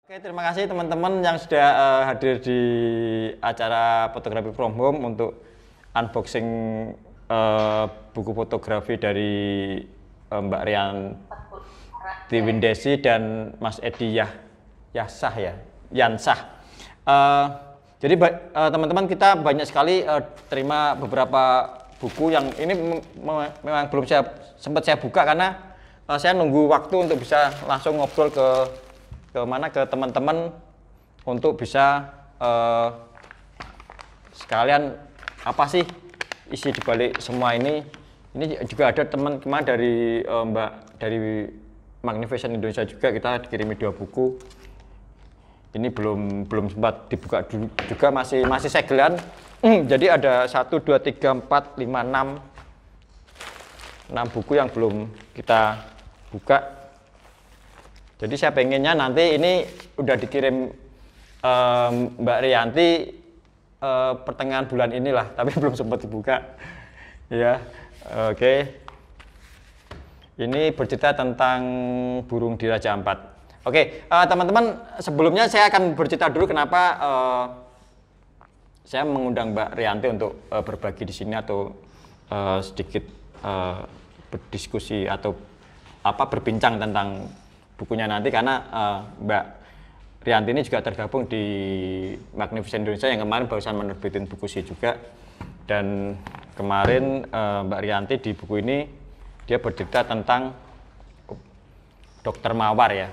Oke, terima kasih teman-teman yang sudah hadir di acara fotografi from home untuk unboxing buku fotografi dari Mbak Rian Tiwindesi dan Mas Edi Yasah ya, Yansah. Jadi teman-teman kita banyak sekali terima beberapa buku yang ini memang belum sempat saya buka karena saya nunggu waktu untuk bisa langsung ngobrol ke teman-teman untuk bisa sekalian apa sih isi dibalik semua ini. Ini juga ada teman-teman dari Mbak dari Magnificent Indonesia juga, kita dikirimi 2 buku. Ini belum sempat dibuka juga, masih segelan. Jadi ada 1, 2, 3, 4, 5, 6 buku yang belum kita buka. Jadi saya pengennya nanti ini udah dikirim Mbak Rianti pertengahan bulan inilah, tapi belum sempat dibuka. Ya, oke. Ini bercerita tentang burung di Raja Ampat. Oke, teman-teman, sebelumnya saya akan bercerita dulu kenapa saya mengundang Mbak Rianti untuk berbagi di sini atau sedikit berdiskusi atau berbincang tentang bukunya nanti, karena Mbak Rianti ini juga tergabung di Magnificent Indonesia yang kemarin barusan menerbitin buku sih juga. Dan kemarin Mbak Rianti di buku ini dia bercerita tentang dokter mawar ya.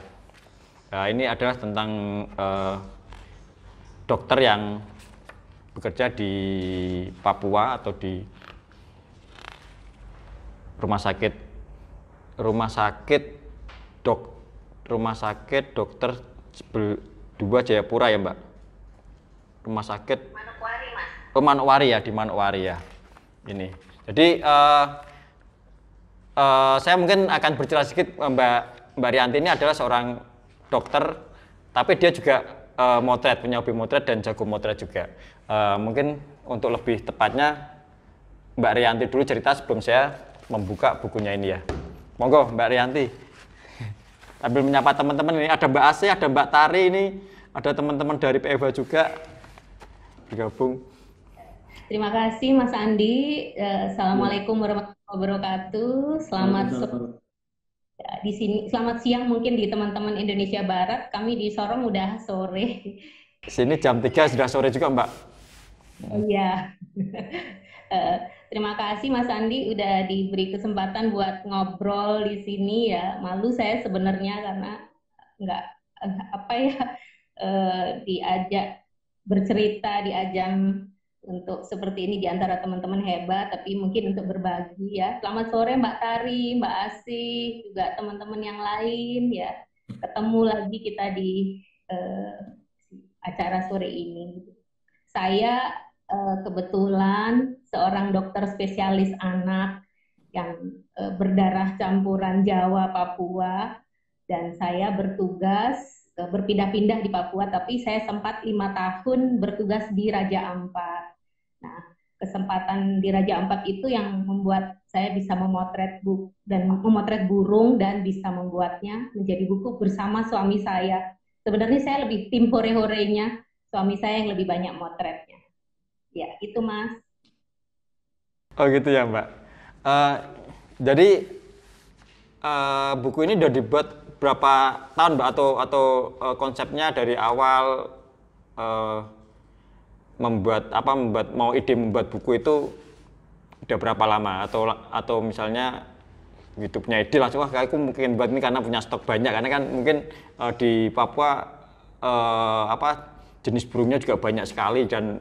Nah, ini adalah tentang dokter yang bekerja di Papua atau di rumah sakit dokter 2 Jayapura ya Mbak. Rumah sakit Manokwari Mas. Oh, Manokwari ya, di Manokwari ya. Ini. Jadi saya mungkin akan bercerita sedikit. Mbak Rianti ini adalah seorang dokter, tapi dia juga punya hobi motret dan jago motret juga. Mungkin untuk lebih tepatnya Mbak Rianti dulu cerita sebelum saya membuka bukunya ini ya. Monggo Mbak Rianti. Sambil menyapa teman-teman, ini ada Mbak Asih, ada Mbak Tari, ini ada teman-teman dari PFH juga bergabung. Terima kasih Mas Andi. Assalamualaikum warahmatullahi wabarakatuh. Di sini selamat siang mungkin di teman-teman Indonesia Barat. Kami di Sorong udah sore. Sini jam 3 sudah sore juga Mbak. Iya. Eh, Terima kasih Mas Andi udah diberi kesempatan buat ngobrol di sini ya. Malu saya sebenarnya karena nggak apa ya diajak bercerita di ajang untuk seperti ini di antara teman-teman hebat, tapi mungkin untuk berbagi ya. Selamat sore Mbak Tari, Mbak Asih, juga teman-teman yang lain ya. Ketemu lagi kita di eh, acara sore ini. Saya kebetulan seorang dokter spesialis anak yang berdarah campuran Jawa Papua, dan saya bertugas berpindah-pindah di Papua, tapi saya sempat 5 tahun bertugas di Raja Ampat. Nah, kesempatan di Raja Ampat itu yang membuat saya bisa memotret burung dan bisa membuatnya menjadi buku bersama suami saya. Sebenarnya saya lebih tim hore-horenya, suami saya yang lebih banyak motretnya. Ya, itu Mas. Oh gitu ya Mbak. Uh, jadi buku ini udah dibuat berapa tahun Mbak, atau konsepnya dari awal membuat buku itu udah berapa lama, atau misalnya gitu punya ide langsung aku mungkin buat ini karena punya stok banyak, karena kan mungkin di Papua jenis burungnya juga banyak sekali, dan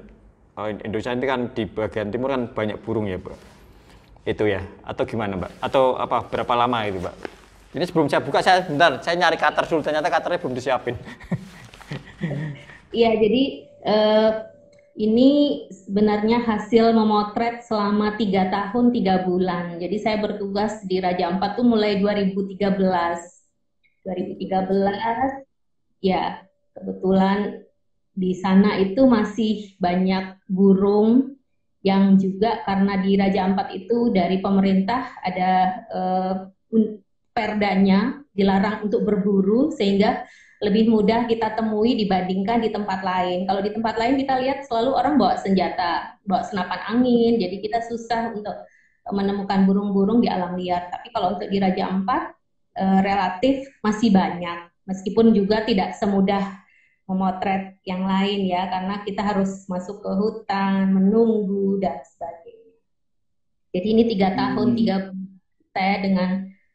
Indonesia ini kan di bagian timur kan banyak burung ya Mbak. Itu ya, atau gimana Mbak? Atau berapa lama itu Mbak? Ini sebelum saya buka, saya nyari cutter dulu, ternyata cutternya belum disiapin. Iya, jadi ini sebenarnya hasil memotret selama 3 tahun 3 bulan. Jadi saya bertugas di Raja Ampat tuh mulai 2013. 2013, ya kebetulan di sana itu masih banyak burung yang juga karena di Raja Ampat itu dari pemerintah ada perdanya dilarang untuk berburu, sehingga lebih mudah kita temui dibandingkan di tempat lain. Kalau di tempat lain kita lihat selalu orang bawa senjata, bawa senapan angin, jadi kita susah untuk menemukan burung-burung di alam liar. Tapi kalau untuk di Raja Ampat relatif masih banyak, meskipun juga tidak semudah memotret yang lain ya, karena kita harus masuk ke hutan, menunggu dan sebagainya. Jadi ini 3 tahun 3 saya dengan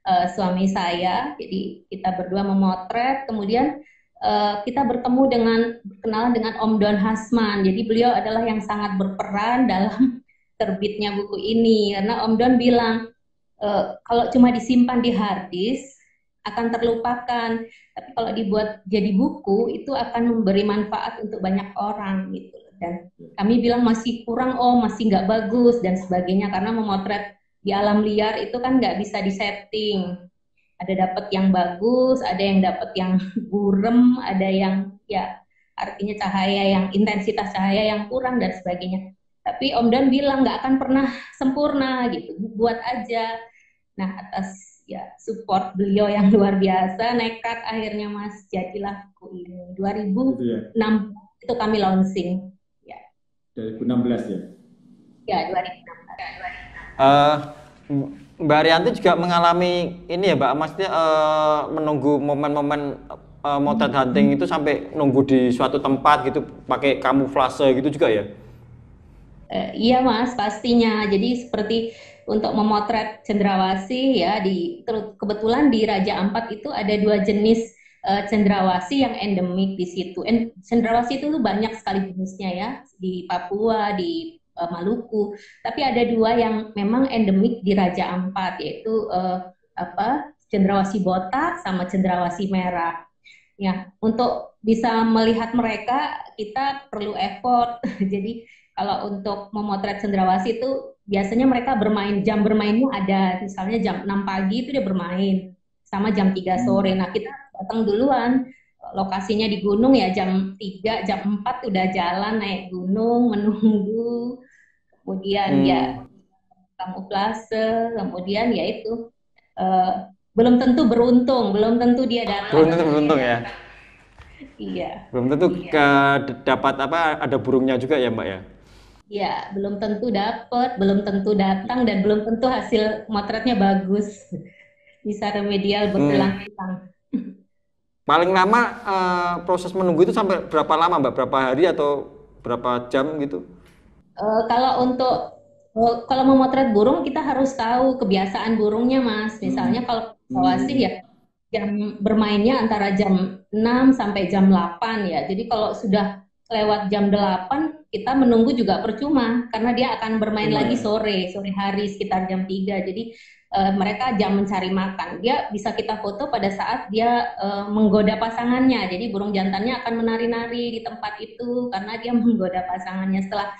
suami saya, jadi kita berdua memotret, kemudian kita berkenalan dengan Om Don Hasman. Jadi beliau adalah yang sangat berperan dalam terbitnya buku ini, karena Om Don bilang kalau cuma disimpan di hard disk akan terlupakan, tapi kalau dibuat jadi buku itu akan memberi manfaat untuk banyak orang gitu. Dan kami bilang masih kurang, masih nggak bagus dan sebagainya, karena memotret di alam liar itu kan nggak bisa disetting. Ada dapat yang bagus, ada yang dapat yang burem, ada yang ya artinya cahaya yang intensitas cahaya yang kurang dan sebagainya. Tapi Om Don bilang nggak akan pernah sempurna gitu, buat aja. Nah atas ya support beliau yang luar biasa, nekat akhirnya Mas jadilah buku ini. 2006 itu kami launching. Ya. 2016 ya? Ya 2016. Mbak Rianti juga mengalami ini ya Mbak, maksudnya menunggu momen-momen motret hunting itu sampai nunggu di suatu tempat gitu pakai kamuflase gitu juga ya? Iya Mas, pastinya. Jadi seperti untuk memotret cendrawasih ya, kebetulan di Raja Ampat itu ada 2 jenis cendrawasih yang endemik di situ. Cendrawasih itu banyak sekali jenisnya ya, di Papua, di Maluku, tapi ada 2 yang memang endemik di Raja Ampat, yaitu cendrawasih botak sama cendrawasih merah. Ya, untuk bisa melihat mereka kita perlu effort. Jadi kalau untuk memotret cendrawasih itu biasanya mereka bermain, jam bermainnya ada, misalnya jam 6 pagi itu dia bermain sama jam 3 sore. Nah, kita datang duluan. Lokasinya di gunung ya, jam 3, jam 4 udah jalan naik gunung menunggu. Kemudian ya kamuflase, kemudian ya itu belum tentu beruntung, belum tentu dia datang. Belum tentu beruntung ya. Iya. Belum tentu dapat ada burungnya juga ya Mbak ya. Iya, belum tentu dapat, belum tentu datang, dan belum tentu hasil motretnya bagus. Bisa remedial bertulang-tulang. Paling lama proses menunggu itu sampai berapa lama Mbak? Berapa hari atau berapa jam gitu? Kalau memotret burung kita harus tahu kebiasaan burungnya Mas. Misalnya kalau Sulawesi ya jam bermainnya antara jam 6 sampai jam 8 ya. Jadi kalau sudah lewat jam 8 kita menunggu juga percuma karena dia akan bermain lagi sore hari sekitar jam 3. Jadi mereka jam mencari makan. Dia bisa kita foto pada saat dia menggoda pasangannya. Jadi burung jantannya akan menari-nari di tempat itu karena dia menggoda pasangannya. Setelah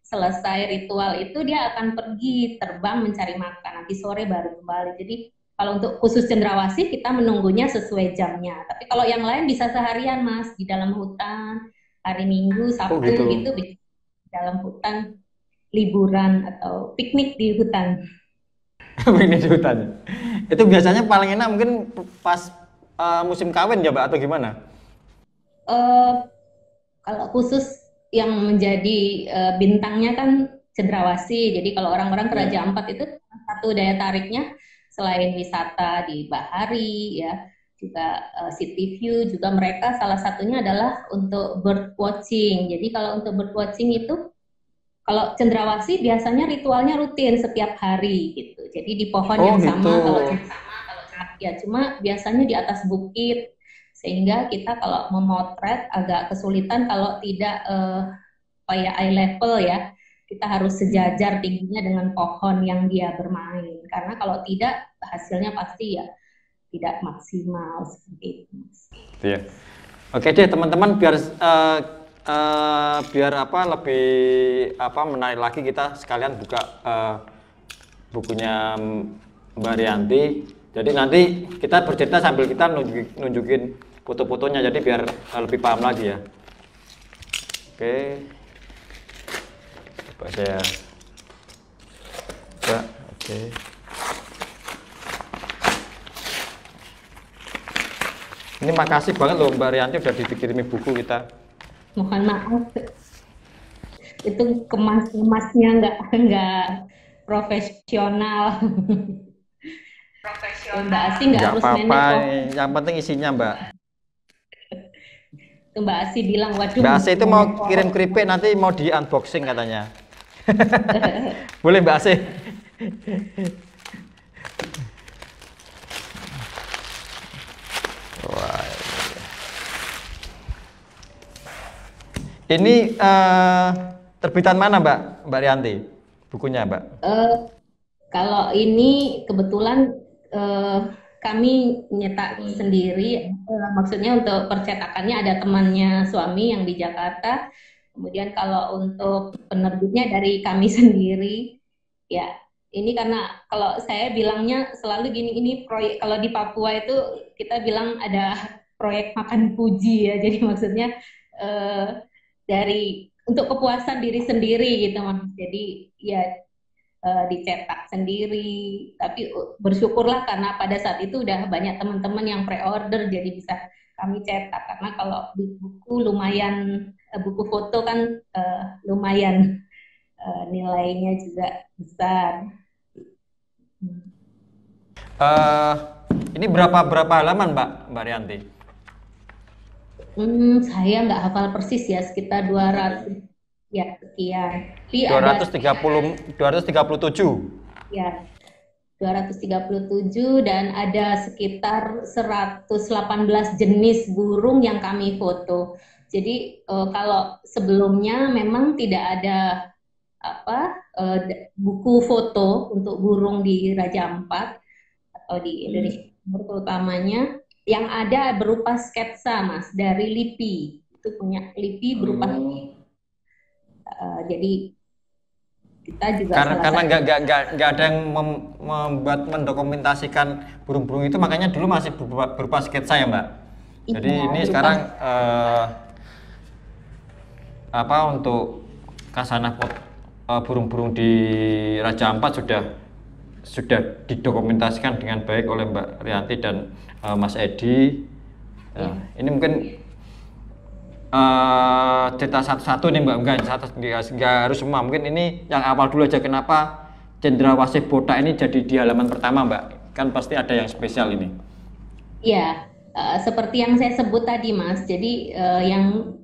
selesai ritual itu dia akan pergi terbang mencari makan. Nanti sore baru kembali. Jadi kalau untuk khusus cendrawasih kita menunggunya sesuai jamnya. Tapi kalau yang lain bisa seharian Mas di dalam hutan, hari Minggu, Sabtu gitu di dalam hutan liburan atau piknik di hutan. Piknik di hutan. Itu biasanya paling enak mungkin pas musim kawin ya Mbak atau gimana? Kalau khusus yang menjadi bintangnya kan cendrawasih. Jadi kalau orang-orang ke Raja Ampat itu satu daya tariknya selain wisata di bahari ya, juga city view, juga mereka salah satunya adalah untuk bird watching. Jadi kalau untuk bird watching itu kalau cendrawasih biasanya ritualnya rutin setiap hari gitu. Jadi di pohon yang sama, kalau ya cuma biasanya di atas bukit. Sehingga kita kalau memotret agak kesulitan kalau tidak kayak eye level ya, kita harus sejajar tingginya dengan pohon yang dia bermain, karena kalau tidak hasilnya pasti ya tidak maksimal seperti itu. Iya. Oke deh teman-teman, biar lebih menarik lagi kita sekalian buka bukunya Mbak Rianti. Jadi nanti kita bercerita sambil kita nunjukin foto-fotonya, jadi biar lebih paham lagi ya. Oke. Coba saya buka. Oke. Ini makasih banget loh Mbak Rianti udah dikirimi buku kita. Mohon maaf, itu kemasnya nggak profesional. Mbak Asi nggak Nggak harus apa-apa, manage. yang penting isinya Mbak. Mbak Asi bilang, waduh, Mbak Ase itu mau manage kirim orang. keripik nanti mau di unboxing katanya. Boleh Mbak Ase? Wah. Ini terbitan mana Mbak Rianti? Bukunya Mbak? Kalau ini kebetulan kami nyetak sendiri, maksudnya untuk percetakannya ada temannya suami yang di Jakarta. Kemudian kalau untuk penerbitnya dari kami sendiri, ya ini karena kalau saya bilangnya selalu gini, ini proyek kalau di Papua itu kita bilang ada proyek makan puji ya, jadi maksudnya dari untuk kepuasan diri sendiri gitu mas. Jadi ya dicetak sendiri. Tapi bersyukurlah karena pada saat itu udah banyak teman-teman yang pre-order jadi bisa kami cetak. Karena kalau buku lumayan buku foto kan lumayan nilainya juga besar. Ini berapa halaman Mbak Rianti? Saya nggak hafal persis ya, sekitar 200 ya sekian. Tapi 237. Ya, 237 dan ada sekitar 118 jenis burung yang kami foto. Jadi kalau sebelumnya memang tidak ada buku foto untuk burung di Raja Ampat atau di Indonesia Timur terutamanya, yang ada berupa sketsa mas dari LIPI. Itu punya LIPI berupa jadi kita juga karena nggak ada yang membuat mendokumentasikan burung-burung itu, makanya dulu masih berupa sketsa ya Mbak. Jadi iya, ini berupa. sekarang untuk kasanah burung-burung di Raja Ampat sudah didokumentasikan dengan baik oleh Mbak Rianti dan Mas Edi. Ini mungkin cerita satu-satu nih Mbak, nggak harus semua, mungkin ini yang awal dulu aja. Kenapa Cendrawasih botak ini jadi di halaman pertama Mbak? Kan pasti ada yang spesial ini. Iya, seperti yang saya sebut tadi Mas, jadi yang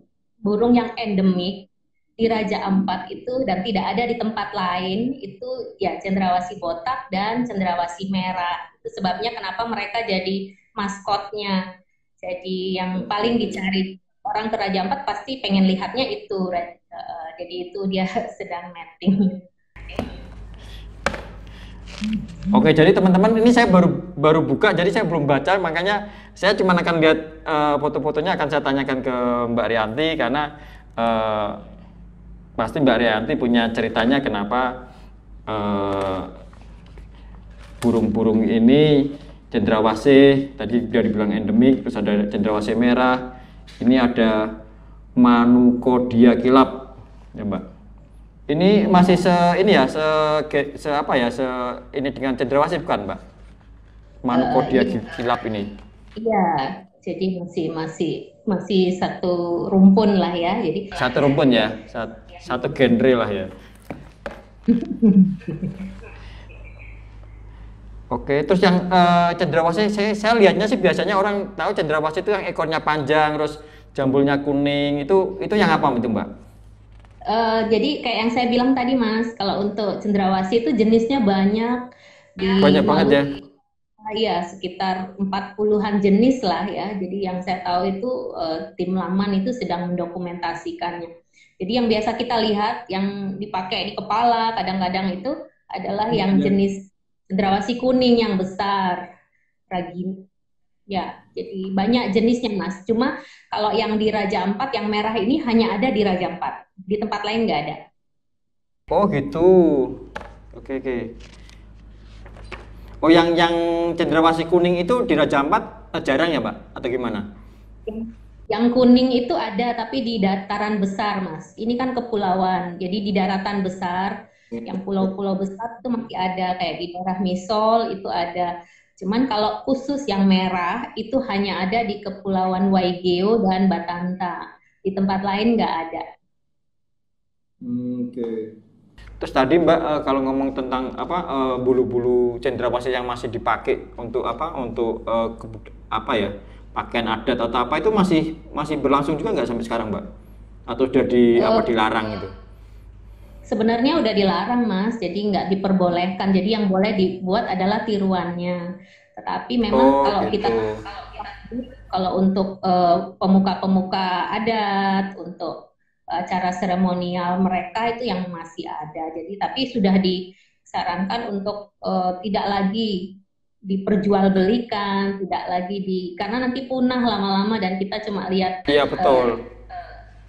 burung yang endemik di Raja Ampat itu dan tidak ada di tempat lain itu ya cendrawasih botak dan cendrawasih merah. Itu sebabnya kenapa mereka jadi maskotnya, jadi yang paling dicari orang ke Raja Ampat pasti pengen lihatnya itu. Jadi itu dia sedang mating. Oke, jadi teman-teman ini saya baru buka, jadi saya belum baca, makanya saya cuma akan lihat foto-fotonya, akan saya tanyakan ke Mbak Rianti karena pasti Mbak Rianti punya ceritanya kenapa burung-burung ini cendrawasih tadi udah dibilang endemik, terus ada cendrawasih merah, ini ada Manucodia kilap ya Mbak. Ini masih ini dengan cendrawasih bukan Mbak? Manucodia kilap ini. Iya, jadi masih satu rumpun lah ya. Jadi satu rumpun ya, satu genre lah ya. Oke, terus yang cendrawasih saya lihatnya sih biasanya orang tahu cendrawasih itu yang ekornya panjang, terus jambulnya kuning, itu yang apa itu Mbak? Jadi kayak yang saya bilang tadi Mas, kalau untuk cendrawasih itu jenisnya banyak. Banyak banget ya. Iya, sekitar 40-an jenis lah ya. Jadi yang saya tahu itu tim Laman itu sedang mendokumentasikannya. Jadi yang biasa kita lihat yang dipakai di kepala kadang-kadang itu adalah yang jenis cendrawasih kuning yang besar, ragin. Ya, jadi banyak jenisnya Mas. Cuma kalau yang di Raja Ampat yang merah ini hanya ada di Raja Ampat, di tempat lain nggak ada. Oh gitu. Oke. Oh yang cendrawasih kuning itu di Raja Ampat jarang ya Mbak? Atau gimana? Yang kuning itu ada tapi di dataran besar Mas. Ini kan kepulauan, jadi di daratan besar. Yang pulau-pulau besar itu masih ada, kayak di daerah Misol itu ada Cuman kalau khusus yang merah itu hanya ada di Kepulauan Waigeo dan Batanta. Di tempat lain nggak ada. Oke. Terus tadi Mbak kalau ngomong tentang apa bulu-bulu cendrawasih yang masih dipakai untuk apa untuk apa ya pakaian adat atau apa itu masih berlangsung juga nggak sampai sekarang Mbak? Atau sudah dilarang itu? Sebenarnya udah dilarang Mas, jadi nggak diperbolehkan. Jadi yang boleh dibuat adalah tiruannya. Tetapi memang kalau untuk pemuka-pemuka adat, untuk acara seremonial mereka itu yang masih ada. Jadi tapi sudah disarankan untuk tidak lagi diperjualbelikan, tidak lagi karena nanti punah lama-lama dan kita cuma lihat Iya betul.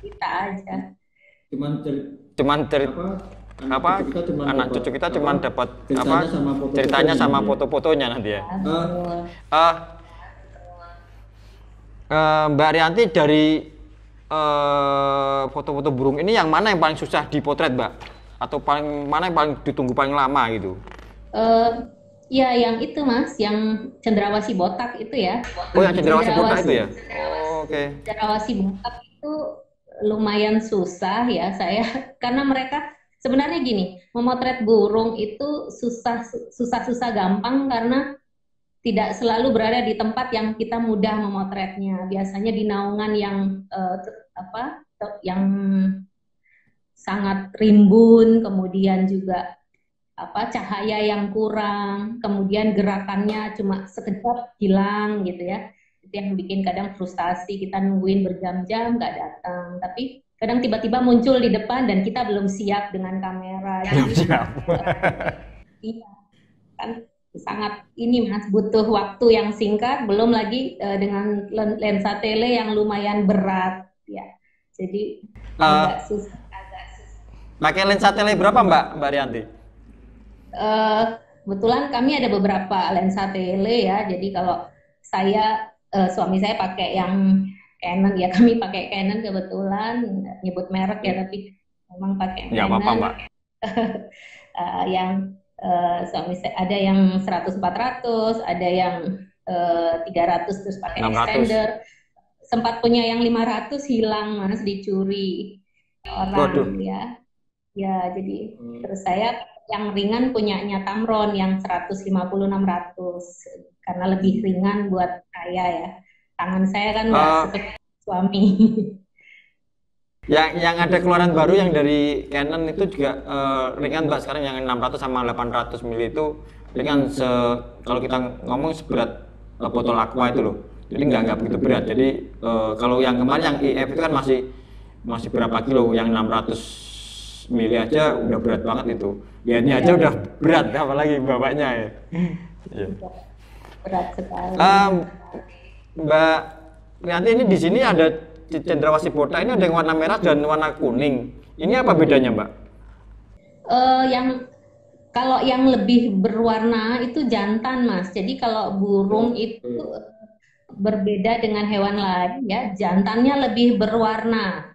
kita aja. Anak cucu kita cuma dapat ceritanya sama foto-fotonya nanti ya. Mbak Rianti, dari foto-foto burung ini yang mana yang paling susah dipotret Mbak? Atau mana yang paling ditunggu paling lama gitu? Ya yang itu Mas, yang cendrawasih botak itu ya. Oh yang cendrawasih botak itu ya? Oh, oke. Cendrawasih botak itu lumayan susah ya saya, karena mereka sebenarnya gini, memotret burung itu susah yang karena tidak selalu berada di tempat yang kita mudah memotretnya. Biasanya di naungan yang sangat rimbun, kemudian juga cahaya yang kurang, kemudian gerakannya cuma sekejap hilang gitu ya. Itu yang bikin kadang frustasi, kita nungguin berjam-jam nggak datang, tapi kadang tiba-tiba muncul di depan dan kita belum siap dengan kamera. Iya, kan sangat ini Mas, butuh waktu yang singkat, belum lagi dengan lensa tele yang lumayan berat ya. Jadi agak susah. Pakai lensa tele berapa Mbak Rianti? Kebetulan kami ada beberapa lensa tele ya. Jadi kalau suami saya pakai yang Canon ya, kami pakai Canon kebetulan, nyebut merek ya, tapi memang pakai Canon. Ya apa-apa Mbak. Yang suami saya ada yang 100-400, ada yang 300 terus pakai 600. extender. Sempat punya yang 500 hilang Mas, dicuri orang. Waduh. Ya jadi terus saya yang ringan punyanya Tamron yang 150-600 karena lebih ringan buat saya ya. Tangan saya kan nggak seperti suami. Yang ada keluaran baru yang dari Canon itu juga ringan Mbak, sekarang yang 600 sama 800 mili itu ringan kalau kita ngomong seberat botol aqua itu loh. Jadi nggak begitu berat. Jadi kalau yang kemarin yang IF itu kan masih berapa kilo, yang 600 mili aja udah berat banget itu. Ya ini aja udah berat, apalagi bapaknya ya. Berat sekali. Mbak Rianti, ini di sini ada cendrawasih botak, ini ada yang warna merah dan warna kuning. Ini apa bedanya Mbak? Kalau yang lebih berwarna itu jantan Mas. Jadi kalau burung itu berbeda dengan hewan lain ya, jantannya lebih berwarna.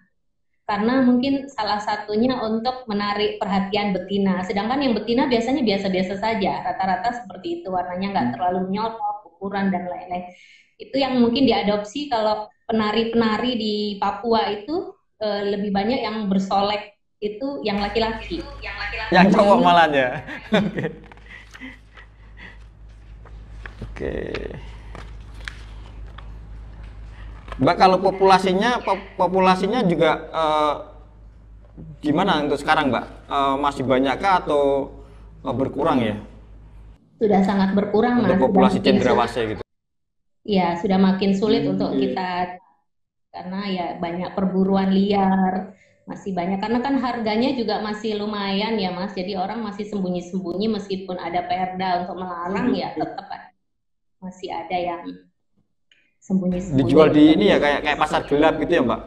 Karena mungkin salah satunya untuk menarik perhatian betina. Sedangkan yang betina biasanya biasa-biasa saja, rata-rata seperti itu, warnanya nggak terlalu menyorot, ukuran dan lain-lain. Itu yang mungkin diadopsi. Kalau penari-penari di Papua itu lebih banyak yang bersolek itu yang laki-laki. Yang cowok malah ya. Oke. Mbak, kalau populasinya juga gimana untuk sekarang Mbak? Masih banyakkah atau berkurang ya? Sudah sangat berkurang untuk Mas. Populasi cendrawasih gitu. Iya, sudah makin sulit untuk kita, karena ya banyak perburuan liar, masih banyak, karena kan harganya juga masih lumayan ya Mas, jadi orang masih sembunyi-sembunyi meskipun ada perda untuk melarang ya tetap masih ada yang sembunyi-sembunyi. Dijual di ini ya kayak pasar gelap gitu ya Mbak?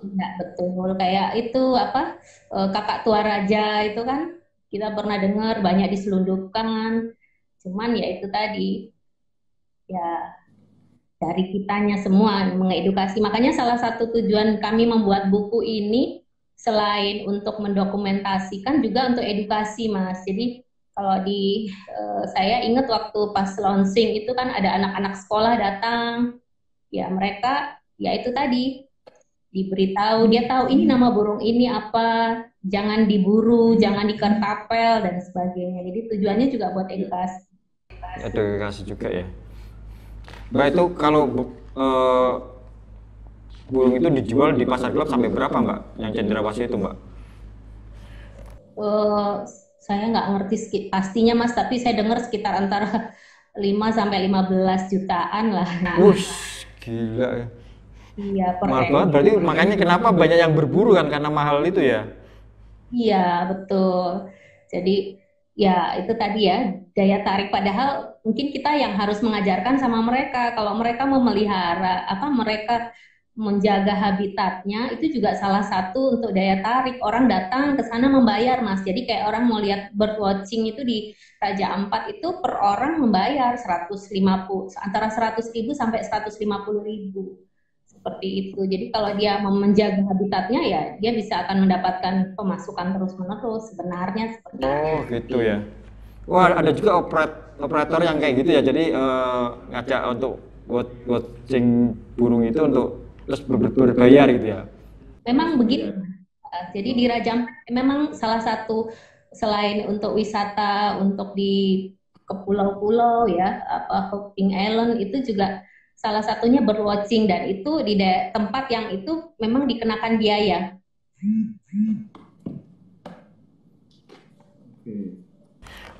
Enggak, betul, kayak itu kakak tua raja itu kan kita pernah dengar banyak diselundupkan, cuman ya itu tadi ya dari kitanya semua mengedukasi. Makanya salah satu tujuan kami membuat buku ini selain untuk mendokumentasikan juga untuk edukasi Mas. Jadi Kalau di saya ingat waktu pas launching itu kan ada anak-anak sekolah datang, ya mereka ya itu tadi diberitahu, dia tahu ini nama burung ini apa, jangan diburu, jangan dikertapel dan sebagainya. Jadi tujuannya juga buat edukasi. Edukasi juga ya. Mbak, itu kalau burung itu dijual di pasar gelap sampai berapa, Mbak? Yang cendrawasih itu, Mbak? Eh, saya nggak ngerti pastinya Mas, tapi saya dengar sekitar antara 5 sampai 15 jutaan lah. Wush, gila ya. Iya, per Mahal banget, berarti makanya kenapa banyak yang berburu kan, karena mahal itu ya? Iya, betul. Jadi ya itu tadi ya daya tarik, padahal mungkin kita yang harus mengajarkan sama mereka. Kalau mereka memelihara apa mereka menjaga habitatnya itu juga salah satu untuk daya tarik. Orang datang ke sana membayar, Mas. Jadi kayak orang mau lihat bird watching itu di Raja Ampat itu per orang membayar 150 antara 100.000 sampai 150.000 seperti itu. Jadi kalau dia mau menjaga habitatnya ya dia bisa akan mendapatkan pemasukan terus-menerus sebenarnya seperti itu. Oh, gitu ya. Wah, ada juga operator yang kayak gitu ya. Jadi ngajak untuk watching burung itu untuk terus berbayar gitu ya. Memang begitu. Jadi di Raja Ampat memang salah satu selain untuk wisata untuk di ke pulau-pulau ya apa Hopping Island itu juga salah satunya birdwatching dan itu di tempat yang itu memang dikenakan biaya.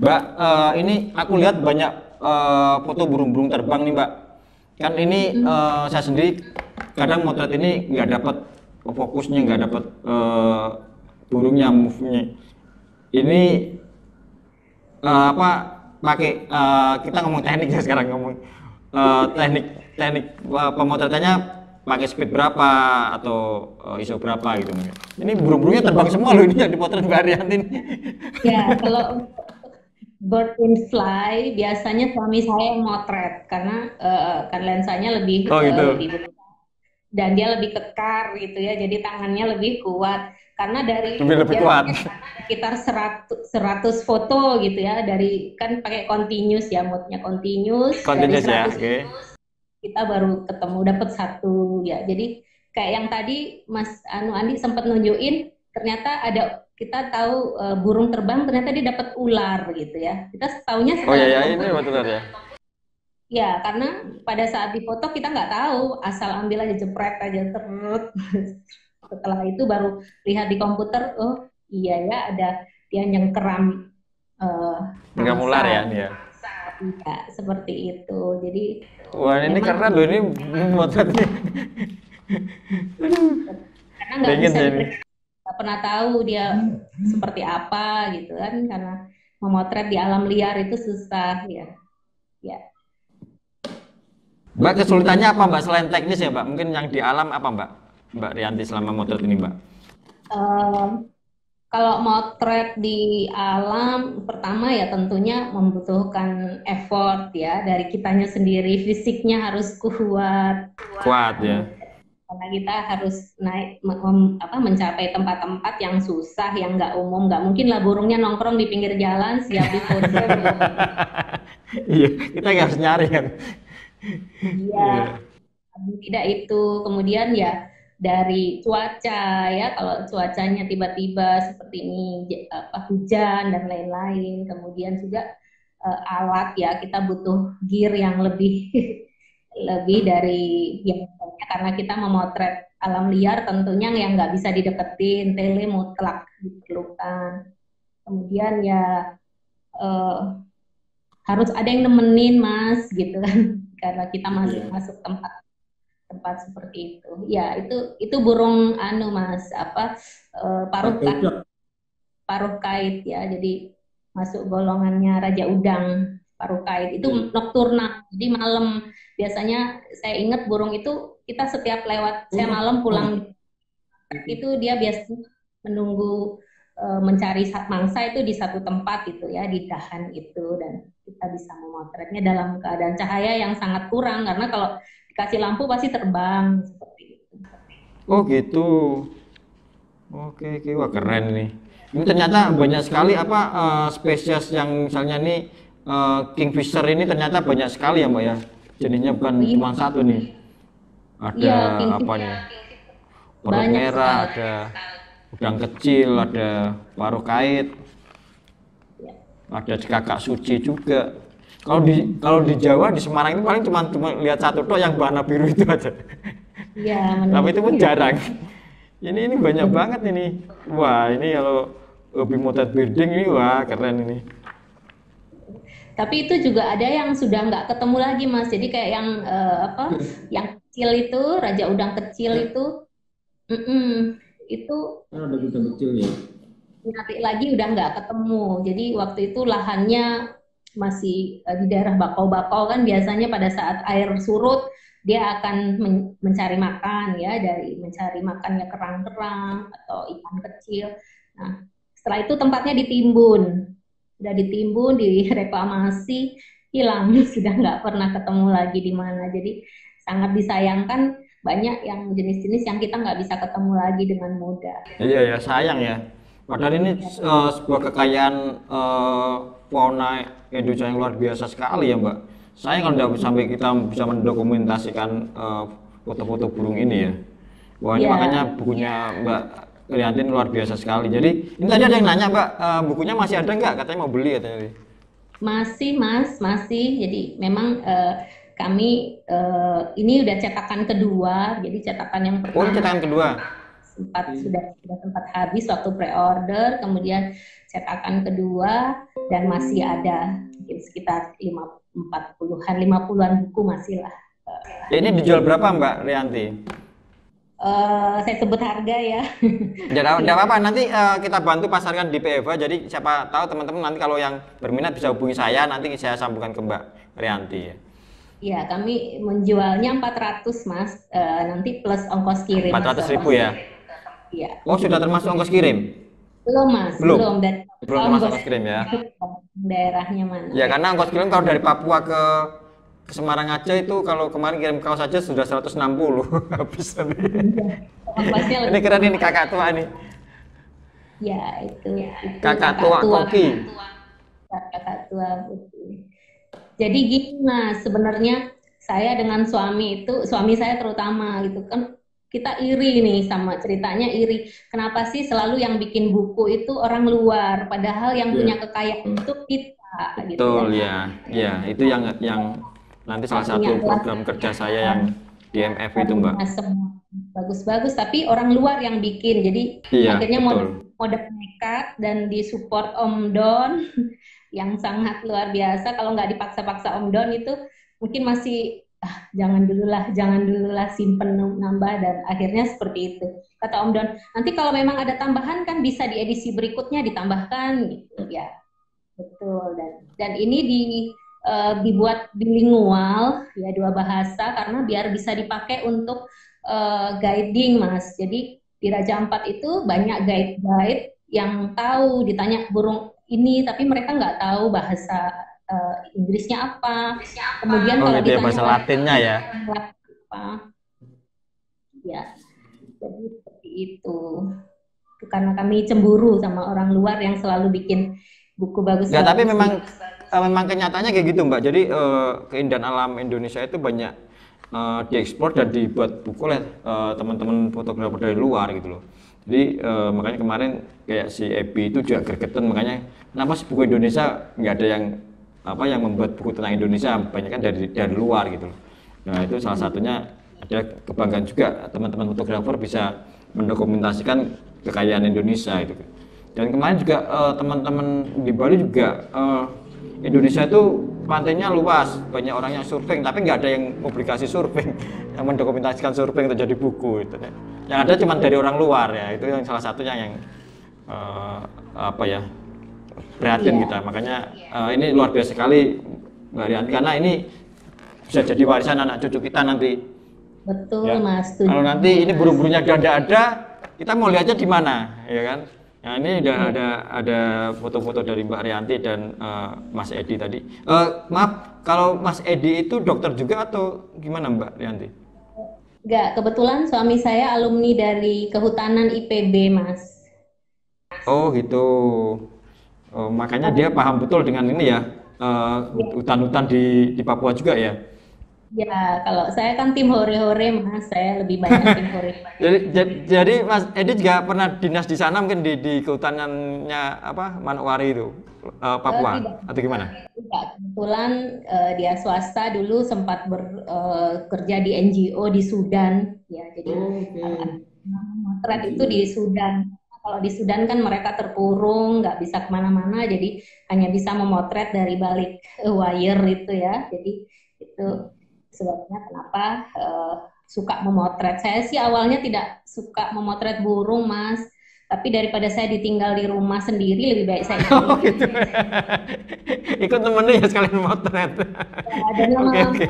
Mbak, ini aku lihat banyak foto burung-burung terbang nih, Mbak. Kan ini saya sendiri kadang motret ini nggak dapat fokusnya, nggak dapat burungnya, move-nya. Ini apa pakai kita ngomong teknik ya sekarang ngomong teknik pemotretannya pakai speed berapa atau ISO berapa gitu mungkin. Ini burung-burungnya terbang semua loh ini yang dipotret Mbak Arianti ini. Ya, kalau bird in fly biasanya suami saya yang motret karena kan lensanya lebih Oh gitu. lebih besar dan dia lebih kekar gitu ya, jadi tangannya lebih kuat karena dari Lebih dia kuat. sekitar 100 foto gitu ya, dari kan pakai continuous ya, modnya continuous, dari Continuous ya, 100 oke. kita baru ketemu dapat satu ya. Jadi kayak yang tadi Mas Andi sempat nunjukin, ternyata ada kita tahu burung terbang ternyata dia dapat ular gitu ya. Kita taunya Oh ya setelah ya, foto. ini betul ya. Ya, karena pada saat difoto kita nggak tahu, asal ambil aja jepret aja terus. Setelah itu baru lihat di komputer, oh iya ya ada dia nyengkeram Nggak mular ya mangsa. ini ya. Iya, seperti itu. Jadi Wah ini memang keren loh ini motretnya. karena nggak Pengen bisa saya ini. diperiksa, nggak pernah tahu dia seperti apa gitu kan, karena memotret di alam liar itu susah ya. Ya. Mbak, kesulitannya apa Mbak selain teknis ya Mbak? Mungkin yang di alam apa Mbak? Mbak Rianti selama motret ini Mbak? Kalau motret di alam, pertama ya tentunya membutuhkan effort ya dari kitanya sendiri, fisiknya harus kuat, Kuat ya. karena kita harus naik mencapai tempat-tempat yang susah, yang nggak umum, nggak mungkin lah burungnya nongkrong di pinggir jalan siap difoto. Iya, kita nggak harus nyari kan. Iya, tidak itu. Kemudian ya dari cuaca ya, kalau cuacanya tiba-tiba seperti ini hujan dan lain-lain. Kemudian juga alat ya, kita butuh gear yang lebih lebih dari biasanya karena kita memotret alam liar, tentunya yang nggak bisa dideketin, tele mutlak diperlukan. Kemudian ya eh, harus ada yang nemenin Mas gitu kan, karena kita masih masuk tempat seperti itu. Ya, itu burung anu Mas, paruh kait ya. Jadi masuk golongannya Raja Udang, paruh kait. Itu nokturnal. Jadi malam biasanya saya ingat burung itu kita setiap lewat saya malam pulang itu dia biasanya menunggu mencari mangsa itu di satu tempat itu ya, di dahan itu, dan kita bisa memotretnya dalam keadaan cahaya yang sangat kurang karena kalau dikasih lampu pasti terbang seperti itu. Oh gitu. Oke, oke, wah keren ini. Ini ternyata banyak sekali apa spesies yang misalnya nih kingfisher ini ternyata banyak sekali ya Mbak ya. Jenisnya bukan cuma satu nih. Ada Iya, apa kingfisher nih? Perut banyak merah, sekali. ada udang kecil, ada paruh kait, Ya. ada kakak suci juga. Kalau di Jawa di Semarang itu paling cuma lihat satu tok yang warna biru itu aja. Iya, Tapi itu pun iya. jarang. Ini banyak banget ini. Wah, ini kalau hobi motret birding ini wah keren ini. Tapi itu juga ada yang sudah nggak ketemu lagi, Mas. Jadi kayak yang apa? Yang kecil itu, raja udang kecil itu, itu Kan ada udang kecil ya. nanti lagi udah nggak ketemu. Jadi waktu itu lahannya masih di daerah bakau-bakau kan biasanya pada saat air surut dia akan mencari makan ya, dari mencari makannya kerang-kerang atau ikan kecil. Nah, setelah itu tempatnya ditimbun, sudah ditimbun, direklamasi, hilang, sudah nggak pernah ketemu lagi di mana. Jadi sangat disayangkan, banyak yang jenis-jenis yang kita nggak bisa ketemu lagi dengan mudah. Iya ya, sayang ya. Padahal ini sebuah kekayaan fauna Indonesia yang luar biasa sekali ya Mbak. Sayang kalau tidak sampai kita bisa mendokumentasikan foto-foto burung ini ya. Wah ini Ya, makanya bukunya Mbak Rianti luar biasa sekali. Jadi ini tadi ada yang nanya Mbak, bukunya masih ada nggak? Katanya mau beli katanya. masih Mas, masih. Jadi memang kami ini udah cetakan kedua. Jadi cetakan yang Oh ini pertama cetakan kedua. sudah sempat habis waktu pre-order, kemudian cetakan kedua dan masih ada mungkin sekitar 50-an buku masih lah. Ini dijual berapa Mbak Rianti? Saya sebut harga ya. Tidak apa-apa, nanti kita bantu pasarkan di PFA. Jadi siapa tahu teman-teman nanti kalau yang berminat bisa hubungi saya, nanti saya sambungkan ke Mbak Rianti ya. Ya, kami menjualnya 400 Mas, nanti plus ongkos kirim. 400.000 ya? Iya. Oh sudah termasuk ongkos kirim? Belum Mas, Belum? Dan Belum termasuk ongkos kirim ya? daerahnya mana? Ya karena ongkos kirim kalau dari Papua ke Semarang aja itu kalau kemarin kirim kaos saja sudah 160 habis tadi. Ongkosnya Ini lebih. keren ini kakak tua nih. Ya, itu Kakak tua koki. Kakak tua betul. Jadi gini Mas, sebenarnya saya dengan suami saya terutama gitu kan, kita iri nih sama ceritanya, iri. Kenapa sih selalu yang bikin buku itu orang luar, padahal yang punya kekayaan itu kita gitu Betul ya. ya, itu yang nanti salah satu program kerja saya yang di MF itu Mbak. Semua bagus-bagus, tapi orang luar yang bikin. Jadi Iya, akhirnya betul. modal nekat dan disupport Om Don yang sangat luar biasa. Kalau nggak dipaksa-paksa Om Don itu mungkin masih jangan dulu lah simpen nambah, dan akhirnya seperti itu. Kata Om Don, nanti kalau memang ada tambahan kan bisa di edisi berikutnya ditambahkan gitu ya. Betul, dan ini dibuat bilingual ya, 2 bahasa karena biar bisa dipakai untuk guiding Mas. Jadi di Raja Ampat itu banyak guide yang tahu, ditanya burung ini tapi mereka nggak tahu bahasa Inggrisnya apa. Kemudian kalau Gitu ya, ditanya bahasa Latinnya ya. apa, ya jadi seperti itu. Karena kami cemburu sama orang luar yang selalu bikin buku bagus. Ya tapi memang kenyataannya kayak gitu Mbak. Jadi keindahan alam Indonesia itu banyak diekspor dan dibuat buku oleh teman-teman fotografer dari luar gitu loh. Jadi makanya kemarin kayak si Ebi itu juga gregetan, makanya kenapa sih buku Indonesia nggak ada yang membuat buku tentang Indonesia, banyak kan dari luar gitu loh. Nah itu salah satunya ada kebanggaan juga teman-teman fotografer bisa mendokumentasikan kekayaan Indonesia itu. Dan kemarin juga teman-teman di Bali juga Indonesia itu pantainya luas, banyak orang yang surfing, tapi nggak ada yang publikasi surfing, yang mendokumentasikan surfing itu jadi buku itu. Yang ada cuma dari orang luar ya, itu yang salah satunya yang prihatin kita. Makanya ini luar biasa sekali Mbak Rianti, karena ini bisa jadi warisan anak cucu kita nanti. Betul Ya. Mas. Kalau nanti ini burung-burungnya udah nggak ada, kita mau lihatnya di mana, ya kan? Nah ini udah ada foto-foto dari Mbak Rianti dan Mas Edi tadi. Maaf, kalau Mas Edi itu dokter juga atau gimana Mbak Rianti? Nggak, kebetulan suami saya alumni dari Kehutanan IPB, Mas. Oh gitu. Oh, makanya dia paham betul dengan ini ya, hutan-hutan di Papua juga ya. Ya, kalau saya kan tim hore-hore, Mas. Saya lebih banyak tim hore. Jadi Mas Edi juga pernah dinas di sana mungkin di kehutanannya apa Manokwari itu, Papua Tidak, atau gimana? tidak. Kebetulan dia swasta dulu sempat bekerja di NGO di Sudan. Ya, jadi Oke. motret itu di Sudan. Kalau di Sudan kan mereka terkurung, nggak bisa kemana-mana, jadi hanya bisa memotret dari balik wire itu ya. Jadi itu sebabnya kenapa suka memotret. Saya sih awalnya tidak suka memotret burung, Mas. Tapi daripada saya ditinggal di rumah sendiri, lebih baik saya ikut Oh gitu. Ikut temennya ya sekalian motret. dan Oke lama-lama oke.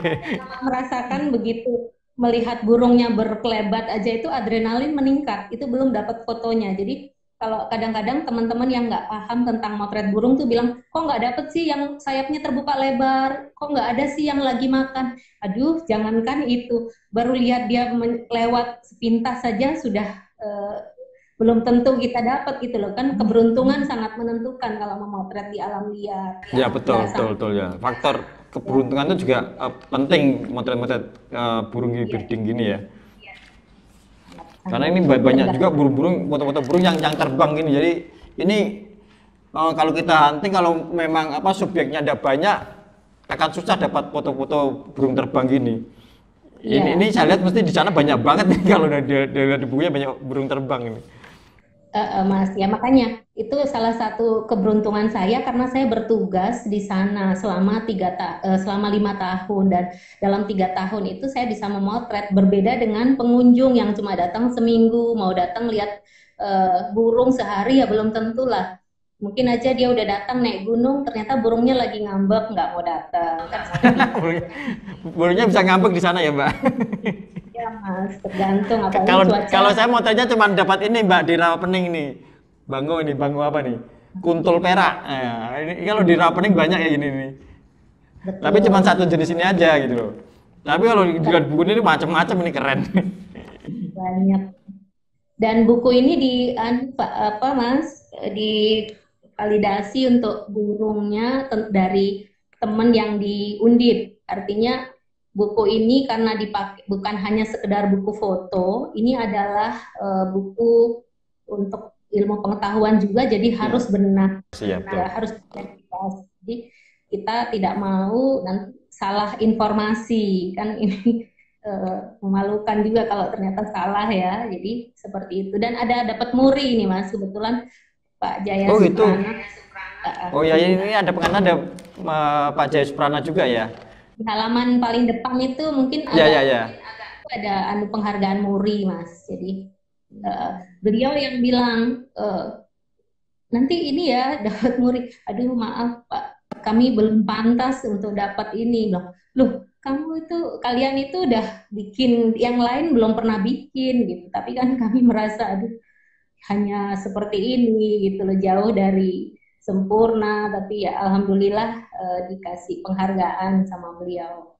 merasakan begitu melihat burungnya berkelebat aja itu adrenalin meningkat. Itu belum dapat fotonya. Jadi kalau kadang-kadang teman-teman yang nggak paham tentang motret burung tuh bilang, kok nggak dapet sih yang sayapnya terbuka lebar, kok nggak ada sih yang lagi makan. Aduh, jangankan itu, baru lihat dia lewat sepintas saja sudah eh, belum tentu kita dapat gitu loh kan. Keberuntungan sangat menentukan kalau memotret di alam liar. Ya betul Nggak betul sama. betul ya. Faktor keberuntungan itu juga penting motret-motret burung hibriding gini ya. Karena ini banyak juga Tergantung. burung-burung, foto-foto burung yang terbang gini. Jadi ini kalau kita hunting kalau memang apa subjeknya ada banyak akan susah dapat foto-foto burung terbang gini. Ini Iya. saya lihat mesti di sana banyak banget nih kalau di bukunya banyak burung terbang ini. Mas, ya makanya itu salah satu keberuntungan saya karena saya bertugas di sana selama selama 5 tahun dan dalam 3 tahun itu saya bisa memotret berbeda dengan pengunjung yang cuma datang seminggu mau datang lihat burung sehari ya belum tentu lah. Mungkin aja dia udah datang naik gunung ternyata burungnya lagi ngambek nggak mau datang kan seperti itu. Burungnya, burungnya bisa ngambek di sana ya Mbak. Ya Mas, tergantung apalagi Kalau cuaca. kalau saya motretnya cuma dapat ini Mbak di Rawapening nih. Bango apa nih? Kuntul perak. Nah, ini kalau di Rawapening banyak ya ini nih. Tapi cuma Betul. satu jenis ini aja gitu loh. Tapi kalau di buku ini macam-macam ini keren. Banyak. Dan buku ini apa Mas divalidasi untuk burungnya dari teman yang di Undip. Artinya buku ini karena dipakai bukan hanya sekedar buku foto, ini adalah buku untuk ilmu pengetahuan juga, jadi harus Siap, benar, siap tuh. ya harus verifikasi. Jadi kita tidak mau dan salah informasi kan ini memalukan juga kalau ternyata salah ya. Jadi seperti itu. Dan ada dapat muri ini Mas, kebetulan Pak Jaya Oh gitu. Suprana Oh ya di, ini ada pengantar ada Pak Jaya Suprana juga ya. di halaman paling depan itu mungkin Ya agak ya ya. ada anu penghargaan muri Mas. Jadi beliau yang bilang nanti ini ya dapat muri. Aduh maaf Pak, kami belum pantas untuk dapat ini loh. Loh, kamu itu kalian itu udah bikin yang lain belum pernah bikin gitu. Tapi kan kami merasa aduh hanya seperti ini gitu loh jauh dari sempurna tapi ya alhamdulillah dikasih penghargaan sama beliau.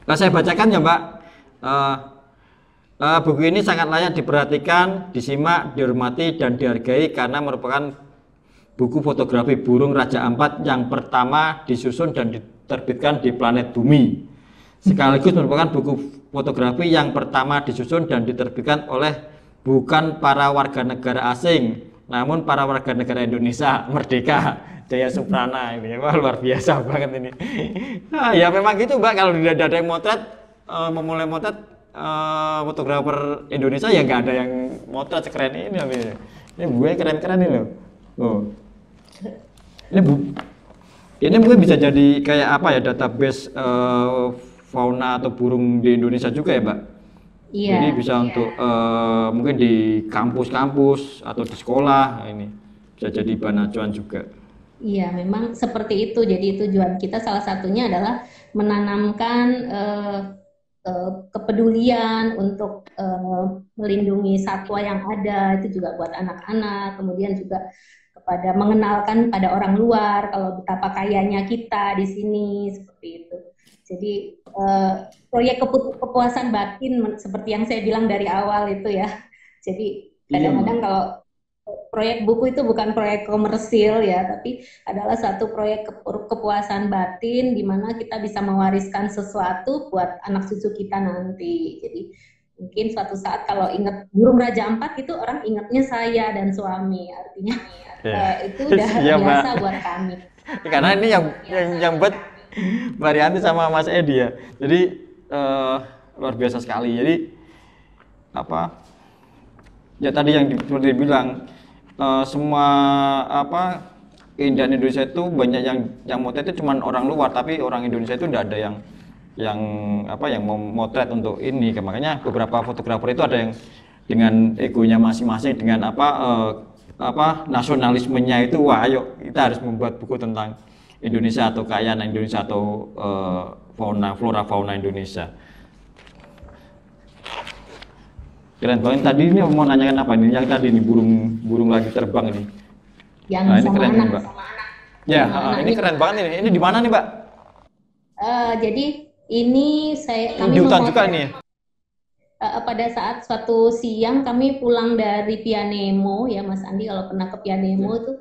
Nah saya bacakan ya Mbak. Eh, buku ini sangat layak diperhatikan, disimak, dihormati, dan dihargai karena merupakan buku fotografi burung Raja Ampat yang pertama disusun dan diterbitkan di planet Bumi. Sekaligus merupakan buku fotografi yang pertama disusun dan diterbitkan oleh bukan para warga negara asing, namun para warga negara Indonesia merdeka. Jaya Suprana ini, wah luar biasa banget ini. Nah, ya memang gitu Mbak, kalau tidak ada yang motret, memulai motret fotografer Indonesia ya nggak ada yang motret sekeren ini. Ini gue keren-keren ini loh. Oh. Ini bu, ini mungkin bisa jadi kayak apa ya database fauna atau burung di Indonesia juga ya, Mbak. Iya, Jadi bisa untuk mungkin di kampus-kampus atau di sekolah nah, ini bisa jadi bahan acuan juga. iya memang seperti itu. Jadi tujuan kita salah satunya adalah menanamkan kepedulian untuk melindungi satwa yang ada itu juga buat anak-anak, kemudian juga kepada mengenalkan pada orang luar kalau betapa kayanya kita di sini seperti itu. Jadi proyek kepuasan batin seperti yang saya bilang dari awal itu ya. Jadi kadang-kadang kalau proyek buku itu bukan proyek komersil ya, tapi adalah satu proyek kepuasan batin di mana kita bisa mewariskan sesuatu buat anak cucu kita nanti. Jadi mungkin suatu saat kalau ingat burung Raja Ampat itu orang ingatnya saya dan suami, artinya itu udah biasa buat kami. Karena ini yang buat Mbak Rianti sama Mas Edi ya. Jadi luar biasa sekali. Jadi apa? Ya tadi yang seperti dibilang semua apa keindahan Indonesia itu banyak yang motret itu cuma orang luar, tapi orang Indonesia itu tidak ada yang mau motret untuk ini. Makanya beberapa fotografer itu ada yang dengan egonya masing-masing, dengan nasionalismenya itu, wah ayo kita harus membuat buku tentang Indonesia atau kekayaan Indonesia atau flora fauna Indonesia. Keren banget. Tadi ini mau nanyakan apa nih? Yang tadi ini burung lagi terbang ini. Yang ini sama keren anak, nih, Mbak. Ya, ini keren banget ini. Ini di mana nih, Mbak? Jadi ini kami di hutan juga nih. Pada saat suatu siang kami pulang dari Pianemo ya Mas Andi, kalau pernah ke Pianemo itu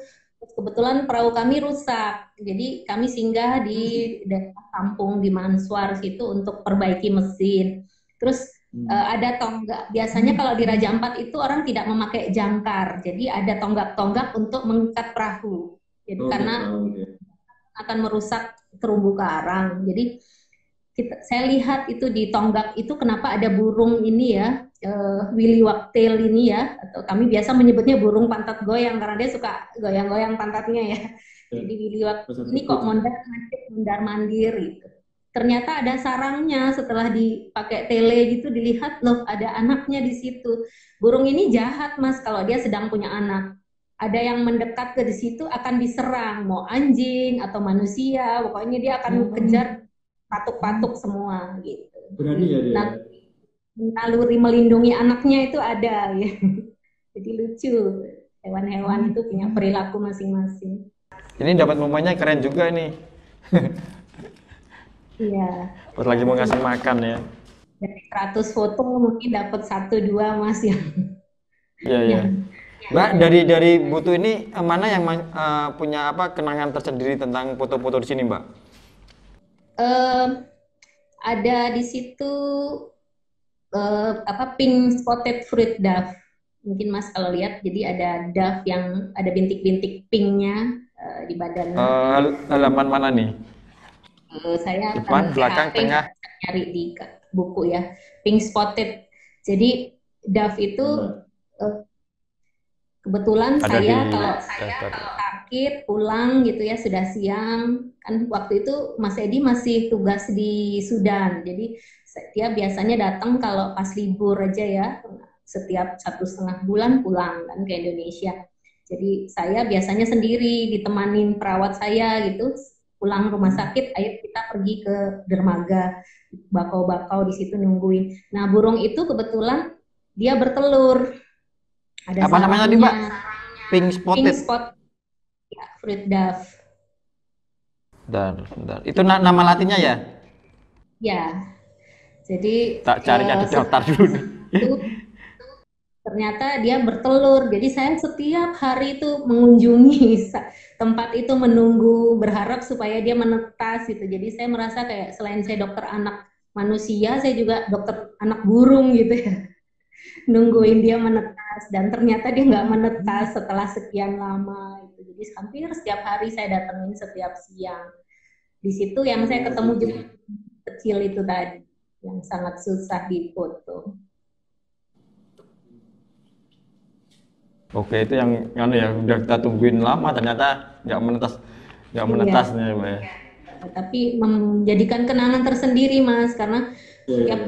kebetulan perahu kami rusak, jadi kami singgah di daerah kampung di Mansuar situ untuk perbaiki mesin. Terus ada tonggak, biasanya kalau di Raja Ampat itu orang tidak memakai jangkar, jadi ada tonggak-tonggak untuk mengikat perahu, jadi karena akan merusak terumbu karang. Jadi saya lihat itu di tonggak itu kenapa ada burung ini ya, Willy Wagtail ini ya, atau kami biasa menyebutnya burung pantat goyang karena dia suka goyang-goyang pantatnya ya. Jadi Willy Wagtail ini kok mondar-mandir gitu. Ternyata ada sarangnya, setelah dipakai tele gitu dilihat loh ada anaknya di situ. Burung ini jahat Mas kalau dia sedang punya anak. Ada yang mendekat ke di situ akan diserang, mau anjing atau manusia, pokoknya dia akan kejar patuk-patuk semua gitu. Berani ya dia. Nah, naluri melindungi anaknya itu ada ya. Jadi lucu, hewan-hewan itu punya perilaku masing-masing. Ini dapat momennya keren juga nih. Iya. Pas lagi mau ngasih makan ya. Dari 100 foto mungkin dapat 1-2 Mas yang. Iya. Mbak, dari buku ini mana yang punya kenangan tersendiri tentang foto-foto di sini, Mbak? Ada di situ pink spotted fruit dove. Mungkin Mas kalau lihat, jadi ada dove yang ada bintik-bintik pinknya di badannya. Halaman mana nih? Saya depan, belakang, tengah. Nyari di buku ya. Pink spotted. Jadi dove itu kebetulan kalau saya sakit pulang gitu ya sudah siang, kan waktu itu Mas Edi masih tugas di Sudan, jadi dia biasanya datang kalau pas libur aja ya, setiap 1,5 bulan pulang kan ke Indonesia. Jadi saya biasanya sendiri ditemanin perawat saya gitu, pulang rumah sakit, ayo kita pergi ke dermaga, bakau-bakau di situ nungguin. Nah burung itu kebetulan dia bertelur. Ada apa namanya tadi Mbak? Pink spotted. Pink spot, ya, fruit dove. Bentar. Itu nama latinnya ya? Ya. Jadi tak cari di daftar dulu nih. Ternyata dia bertelur. Jadi saya setiap hari itu mengunjungi tempat itu, menunggu, berharap supaya dia menetas gitu. Jadi saya merasa kayak selain saya dokter anak manusia, saya juga dokter anak burung gitu ya. Nungguin dia menetas, dan ternyata dia nggak menetas setelah sekian lama itu. Jadi hampir setiap hari saya datengin setiap siang. Di situ yang saya ketemu juga kecil itu tadi yang sangat susah difoto. Oke, itu yang ya udah kita tungguin lama, ternyata nggak menetasnya Mbak ya. Tapi menjadikan kenangan tersendiri Mas, karena setiap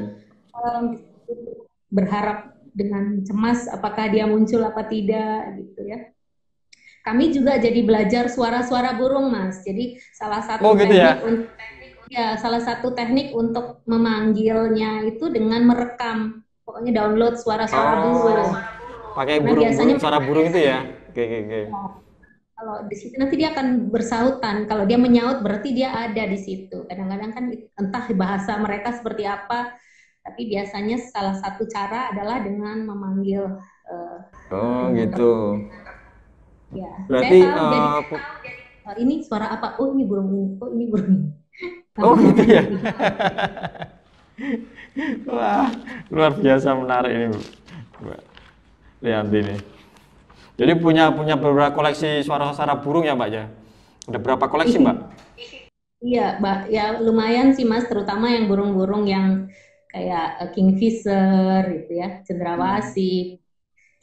berharap dengan cemas apakah dia muncul apa tidak gitu ya. Kami juga jadi belajar suara-suara burung Mas. Jadi salah satu salah satu teknik untuk memanggilnya itu dengan merekam. Pokoknya download suara-suara burung. Pakai burung, suara burung itu ya. Oke. Kalau di situ nanti dia akan bersautan. Kalau dia menyaut berarti dia ada di situ. Kadang-kadang kan entah bahasa mereka seperti apa, tapi biasanya salah satu cara adalah dengan memanggil Oh dengan gitu. ya. Saya Berarti tahu jadi oh, ini suara apa? Oh ini burung ini. Oh ini burung ini. oh gitu Namanya ya. gitu. Wah, luar biasa menarik ini, Mbak Lianti ini. Jadi punya punya beberapa koleksi suara-suara burung ya, Mbak ya? Ada berapa koleksi, Mbak? Iya, Mbak, ya lumayan sih Mas, terutama yang burung-burung yang kayak kingfisher gitu ya, cendrawasih.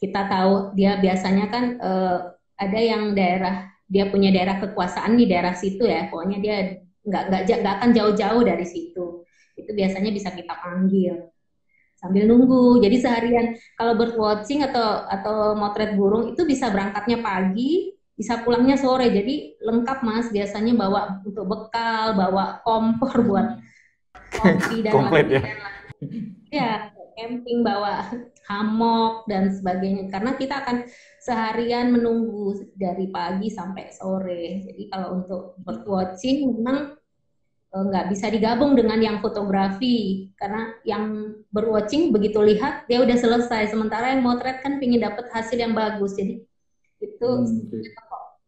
Kita tahu dia biasanya kan ada yang daerah dia punya daerah kekuasaan di daerah situ ya, pokoknya dia nggak akan jauh-jauh dari situ. Itu biasanya bisa kita panggil sambil nunggu. Jadi seharian kalau bird watching atau motret burung itu bisa berangkatnya pagi, bisa pulangnya sore. Jadi lengkap Mas, biasanya bawa untuk bekal, bawa kompor buat kopi dan Komplit ya. ya camping, bawa hammock dan sebagainya. Karena kita akan seharian menunggu dari pagi sampai sore. Jadi kalau untuk bird watching memang nggak bisa digabung dengan yang fotografi karena yang berwatching begitu lihat dia udah selesai, sementara yang motret kan pingin dapat hasil yang bagus. Jadi itu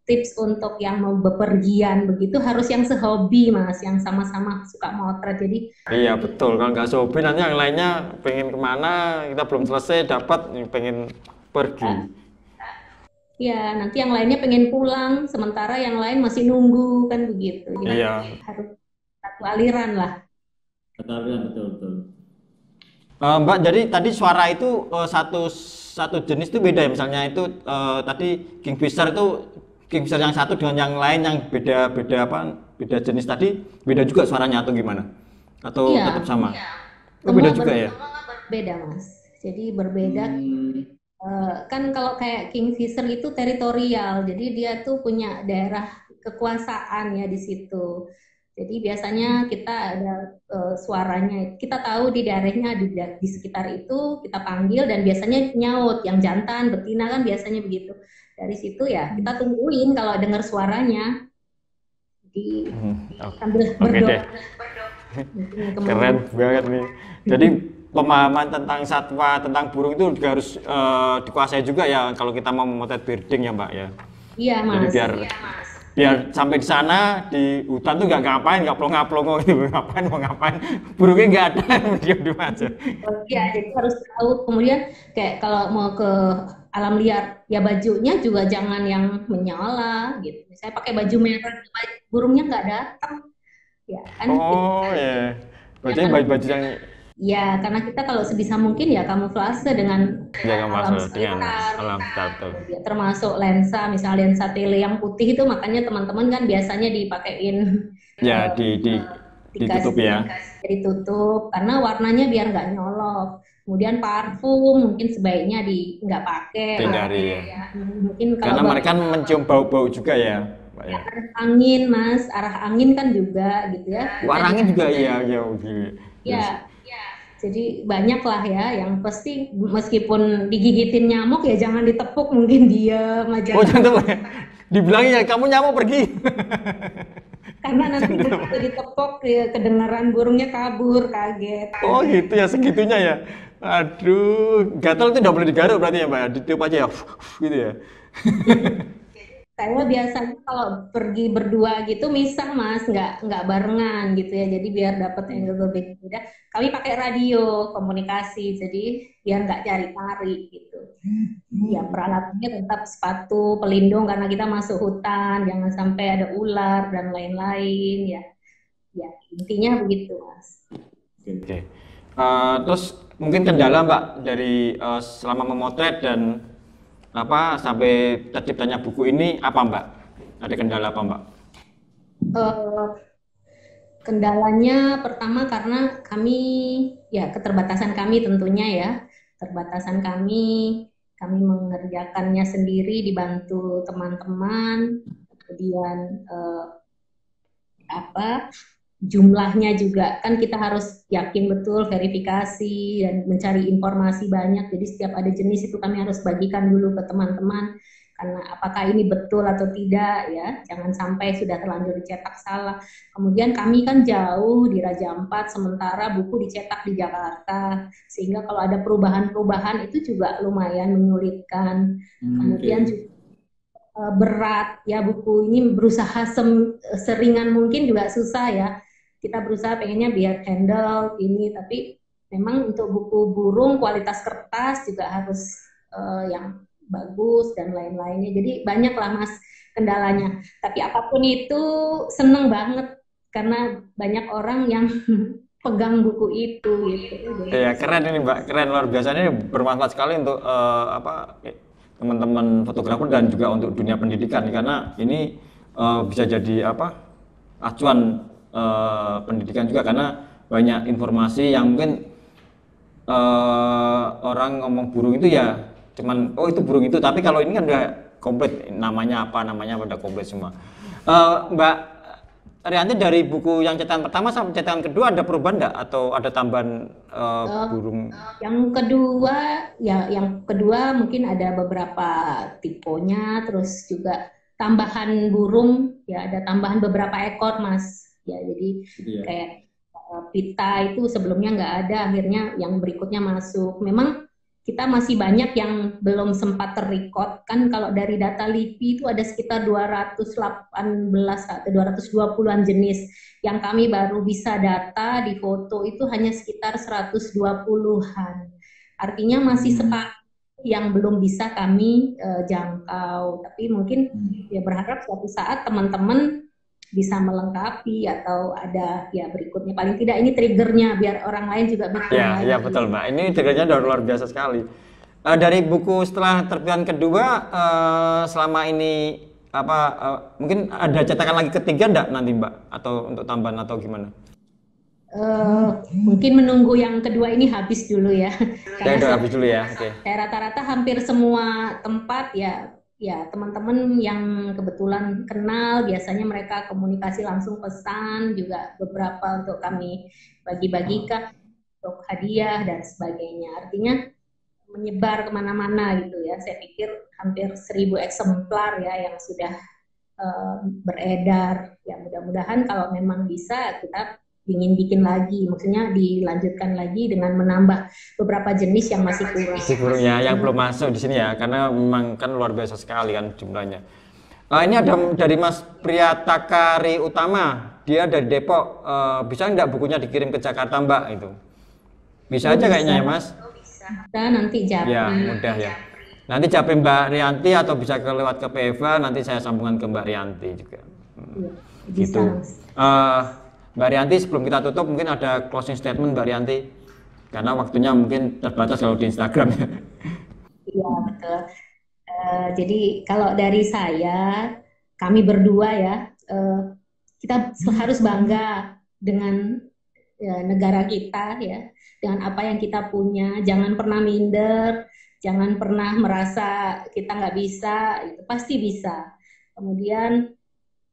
tips untuk yang mau bepergian begitu harus yang sehobi Mas, yang sama-sama suka motret. Jadi Iya betul, kalau nggak sobi nanti yang lainnya pengen kemana, kita belum selesai dapat pengen pergi. ya nanti yang lainnya pengen pulang sementara yang lain masih nunggu kan begitu. Jadi Iya. harus satu aliran lah. Betul. Mbak, jadi tadi suara itu satu jenis itu beda ya, misalnya itu tadi Kingfisher itu Kingfisher yang satu dengan yang lain yang beda jenis tadi beda juga suaranya atau gimana? Atau Iya, tetap sama? Oh, semua beda juga ya? berbeda Mas. Jadi berbeda. Kan kalau kayak Kingfisher itu teritorial, jadi dia tuh punya daerah kekuasaan ya di situ. Jadi biasanya kita ada suaranya, kita tahu di daerahnya di sekitar itu kita panggil dan biasanya nyaut, yang jantan, betina kan biasanya begitu. Dari situ ya kita tungguin kalau dengar suaranya, di sambil Oke berdoa. deh, keren banget nih. Jadi pemahaman tentang satwa, tentang burung itu juga harus dikuasai juga ya kalau kita mau memotret birding ya Mbak ya. Iya Jadi Mas. biar sampai di sana di hutan tuh nggak ngapain, nggak plonga-plongo gitu, mau ngapain, burungnya nggak ada, diam aja. Iya, jadi harus tahu. Kemudian kayak kalau mau ke alam liar, ya bajunya juga jangan yang menyala gitu. Saya pakai baju merah, burungnya nggak datang. Ya kan? Oh ya, bajunya kan? baju-baju yang Ya, karena kita kalau sebisa mungkin ya kamuflase dengan jaga alam masuk dengan sekitar. alam betul. Ya, termasuk lensa, misalnya lensa tele yang putih itu, makanya teman-teman kan biasanya dipakein Ya ditutup ya. ditutup karena warnanya biar nggak nyolok. Kemudian parfum mungkin sebaiknya nggak pakai. Hindari ya. Mungkin Karena kalau mereka mencium bau-bau juga ya, Mbak ya. arah angin Mas, arah angin kan juga gitu ya. Arah angin juga iya ya begini. Ya, jadi banyak lah ya yang pasti meskipun digigitin nyamuk ya jangan ditepuk, mungkin diam aja. Oh jangan tuh, dibilangin ya kamu nyamuk pergi. Karena nanti begitu ditepuk ya, kedengaran burungnya kabur, kaget. Oh gitu ya, segitunya ya. Aduh, gatal itu udah boleh digaruk berarti ya Mbak ya, ditiup aja ya, gitu ya. Saya biasanya kalau pergi berdua gitu misah Mas, nggak barengan gitu ya. Jadi biar dapat angle berbeda. Kami pakai radio komunikasi, jadi biar nggak cari-cari gitu. Ya peralatannya tetap sepatu pelindung karena kita masuk hutan, jangan sampai ada ular dan lain-lain ya. Ya intinya begitu Mas. Oke. Terus mungkin kendala Mbak dari selama memotret dan sampai terciptanya buku ini apa Mbak? Ada kendala apa Mbak? Kendalanya pertama karena kami ya keterbatasan kami tentunya ya, keterbatasan kami mengerjakannya sendiri dibantu teman-teman, kemudian jumlahnya juga kan kita harus yakin betul, verifikasi dan mencari informasi banyak. Jadi setiap ada jenis itu kami harus bagikan dulu ke teman-teman karena apakah ini betul atau tidak ya, jangan sampai sudah terlanjur dicetak salah. Kemudian kami kan jauh di Raja Ampat, sementara buku dicetak di Jakarta, sehingga kalau ada perubahan-perubahan itu juga lumayan menyulitkan. Kemudian juga berat ya, buku ini berusaha seringan mungkin juga susah ya. Kita berusaha pengennya biar handle ini, tapi memang untuk buku burung kualitas kertas juga harus yang bagus dan lain-lainnya. Jadi banyak lah Mas kendalanya. Tapi apapun itu seneng banget karena banyak orang yang pegang buku itu gitu. Iya, keren ini Mbak, keren, luar biasa, ini bermanfaat sekali untuk teman-teman fotografer dan juga untuk dunia pendidikan, karena ini bisa jadi acuan pendidikan juga, karena banyak informasi yang mungkin orang ngomong burung itu ya cuman itu burung itu, tapi kalau ini kan udah komplit, namanya apa udah komplit semua. Mbak Rianti, dari buku yang cetakan pertama sampai cetakan kedua ada perubahan enggak atau ada tambahan burung? Yang kedua mungkin ada beberapa tipenya, terus juga tambahan burung ya, ada tambahan beberapa ekor Mas ya, jadi kayak pita itu sebelumnya nggak ada, akhirnya yang berikutnya masuk. Memang kita masih banyak yang belum sempat terrecord kan, kalau dari data LIPI itu ada sekitar 218 atau 220-an jenis yang kami baru bisa data di foto itu hanya sekitar 120-an. Artinya masih separuh yang belum bisa kami jangkau, tapi mungkin ya berharap suatu saat teman-teman bisa melengkapi atau ada ya berikutnya, paling tidak ini triggernya biar orang lain juga bikin lagi. Ya betul Mbak, ini triggernya udah luar biasa sekali. Dari buku setelah terbitan kedua, selama ini mungkin ada cetakan lagi ketiga enggak nanti Mbak, atau untuk tambahan atau gimana? Mungkin menunggu yang kedua ini habis dulu ya. Karena habis dulu ya. Oke. Saya rata-rata hampir semua tempat ya teman-teman yang kebetulan kenal, biasanya mereka komunikasi langsung pesan, juga beberapa untuk kami bagi-bagikan untuk hadiah dan sebagainya. Artinya menyebar kemana-mana gitu ya. Saya pikir hampir 1000 eksemplar ya yang sudah beredar. Ya mudah-mudahan kalau memang bisa kita ingin bikin lagi, maksudnya dilanjutkan lagi dengan menambah beberapa jenis yang masih kurang. Ya, yang belum masuk di sini ya, karena memang kan luar biasa sekali kan jumlahnya. Ini ada dari Mas Priyatakari Utama, dia dari Depok. Bisa nggak bukunya dikirim ke Jakarta Mbak itu? Bisa aja kayaknya ya Mas? Bisa, nanti japri. Ya mudah ya. Nanti japri Mbak Rianti atau bisa lewat ke PEVA, nanti saya sambungkan ke Mbak Rianti juga. Ya, gitu. Mbak Rianti, sebelum kita tutup mungkin ada closing statement Mbak Rianti, karena waktunya mungkin terbatas kalau di Instagram ya. Iya betul. Jadi kalau dari saya, kami berdua ya, kita harus bangga dengan negara kita ya, dengan apa yang kita punya. Jangan pernah minder, jangan pernah merasa kita nggak bisa, itu pasti bisa. Kemudian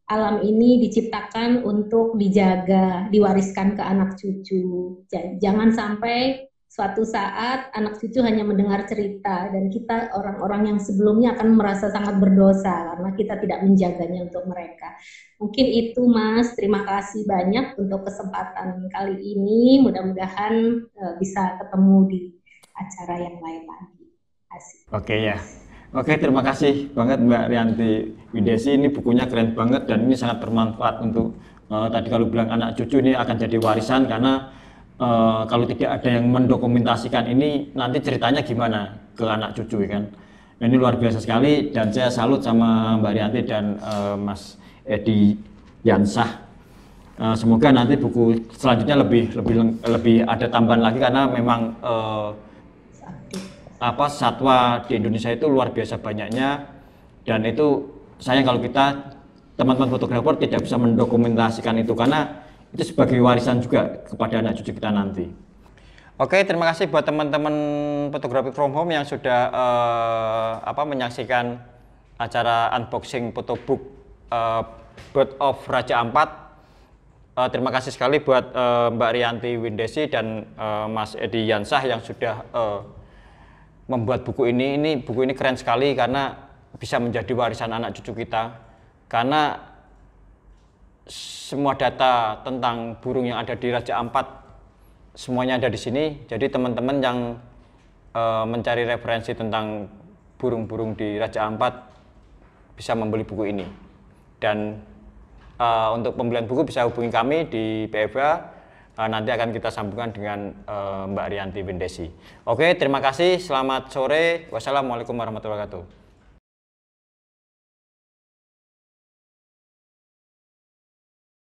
alam ini diciptakan untuk dijaga, diwariskan ke anak cucu. Jangan sampai suatu saat anak cucu hanya mendengar cerita dan kita orang-orang yang sebelumnya akan merasa sangat berdosa karena kita tidak menjaganya untuk mereka. Mungkin itu Mas, terima kasih banyak untuk kesempatan kali ini. Mudah-mudahan bisa ketemu di acara yang lain lagi. Asik. Oke ya. Oke, terima kasih banget Mbak Rianti Windesi, ini bukunya keren banget dan ini sangat bermanfaat untuk tadi kalau bilang anak cucu ini akan jadi warisan, karena kalau tidak ada yang mendokumentasikan ini nanti ceritanya gimana ke anak cucu kan. Ini luar biasa sekali dan saya salut sama Mbak Rianti dan Mas Edi Yansah. Semoga nanti buku selanjutnya lebih ada tambahan lagi, karena memang satwa di Indonesia itu luar biasa banyaknya, dan itu sayang kalau kita teman-teman fotografer tidak bisa mendokumentasikan itu, karena itu sebagai warisan juga kepada anak cucu kita nanti. Oke, terima kasih buat teman-teman fotografi from home yang sudah menyaksikan acara unboxing photobook Bird of Raja Ampat. Terima kasih sekali buat Mbak Rianti Windesi dan Mas Edi Yansah yang sudah membuat buku ini. Buku ini keren sekali karena bisa menjadi warisan anak cucu kita, karena semua data tentang burung yang ada di Raja Ampat semuanya ada di sini. Jadi teman-teman yang mencari referensi tentang burung-burung di Raja Ampat bisa membeli buku ini. Dan untuk pembelian buku bisa hubungi kami di PFA. Nanti akan kita sambungkan dengan Mbak Rianti Windesi. Oke, terima kasih. Selamat sore. Wassalamualaikum warahmatullahi wabarakatuh.